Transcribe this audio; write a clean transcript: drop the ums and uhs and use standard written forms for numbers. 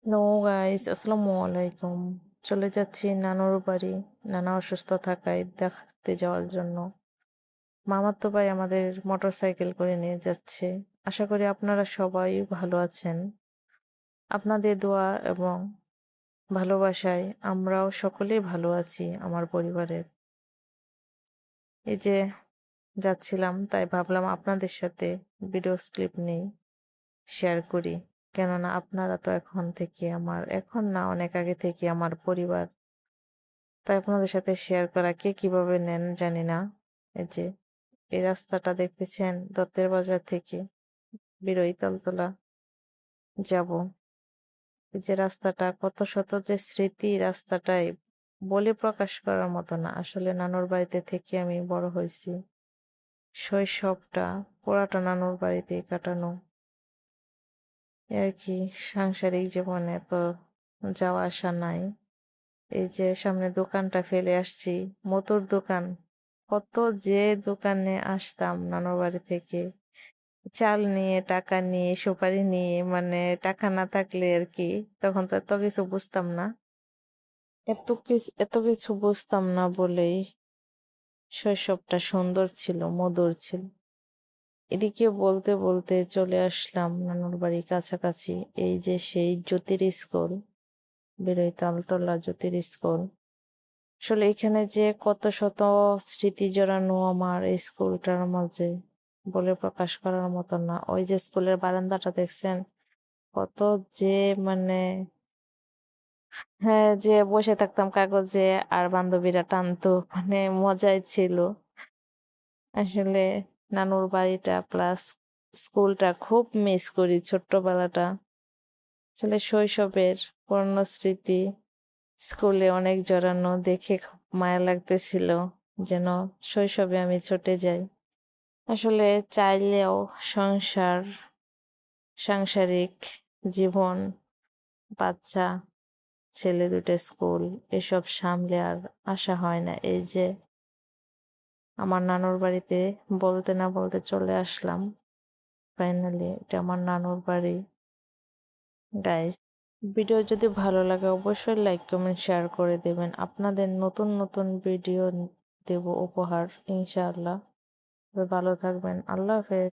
Hello guys, আসসালামু আলাইকুম। চলে যাচ্ছি নানুর বাড়ি। নানা অসুস্থ থাকায় দেখতে যাওয়ার জন্য। মামাতো ভাই আমাদের মোটরসাইকেল করে নিয়ে যাচ্ছে। আশা করি আপনারা সবাই ভালো আছেন। আপনাদের দোয়া এবং ভালোবাসায় আমরাও সকলেই ভালো আছি আমার পরিবারের। এই যে যাচ্ছিলাম তাই ভাবলাম আপনাদের সাথে ভিডিওস ক্লিপ নেই, শেয়ার করি। কেননা আপনারা তো এখন না অনেক আগে থেকে আমার পরিবার। তাই আপনাদের সাথে শেয়ার করা কে কিভাবে নেন জানি না। এই যে এই রাস্তাটা দেখতেছেন দত্তের বাজার থেকে বেরোই তালতলা যাব। এই যে রাস্তাটা কত শত যে স্মৃতি রাস্তাটায় বলে প্রকাশ করার মতো না। আসলে নানুর বাড়িতে থেকে আমি বড় হয়েছি। শৈশবটা পুরাটা নানুর বাড়িতেই কাটানো। এই আর কি, সাংসারিক জীবনে তো যাওয়া আসা নাই। এই যে সামনে দোকানটা ফেলে আসছি, মতুর দোকান। কত যে দোকানে আসতাম নানুর বাড়ি থেকে। চাল নিয়ে, টাকা নিয়ে, সুপারি নিয়ে, মানে টাকা না থাকলে আর কি, তখন তো এত কিছু বুঝতাম না। এত কিছু বুঝতাম না বলেই শৈশবটা সুন্দর ছিল, মধুর ছিল। এদিকে বলতে বলতে চলে আসলাম নানুর বাড়ির কাছাকাছি। এই যে সেই জ্যোতির স্কুল, বেরোই তালতলা জ্যোতির স্কুল। আসলে এখানে যে কত শত স্মৃতি জড়ানো আমার এই স্কুলটার মাঝে, বলে প্রকাশ করার মতো না। ওই যে স্কুলের বারান্দাটা দেখছেন, কত যে মানে, হ্যাঁ, যে বসে থাকতাম কাগজে আর বান্ধবীরা টানতো, মানে মজাই ছিল। আসলে নানুর বাড়িটা প্লাস স্কুলটা খুব মিস করি, ছোট্টবেলাটা। আসলে শৈশবের পুরনো স্মৃতি স্কুলে অনেক জড়ানো দেখে খুব মায়া লাগতেছিল, যেন শৈশবে আমি ছুটে যাই। আসলে চাইলেও সংসার, সাংসারিক জীবন, বাচ্চা, ছেলে দুটো স্কুল, এসব সামলে আর আসা হয় না। এই যে আমার নানুর বাড়িতে বলতে না বলতে চলে আসলাম। ফাইনালি এটা আমার নানুর বাড়ি। গাইস, ভিডিও যদি ভালো লাগে অবশ্যই লাইক কমেন্ট শেয়ার করে দেবেন। আপনাদের নতুন নতুন ভিডিও দেব উপহার ইনশাআল্লাহ। ভালো থাকবেন। আল্লাহ হাফেজ।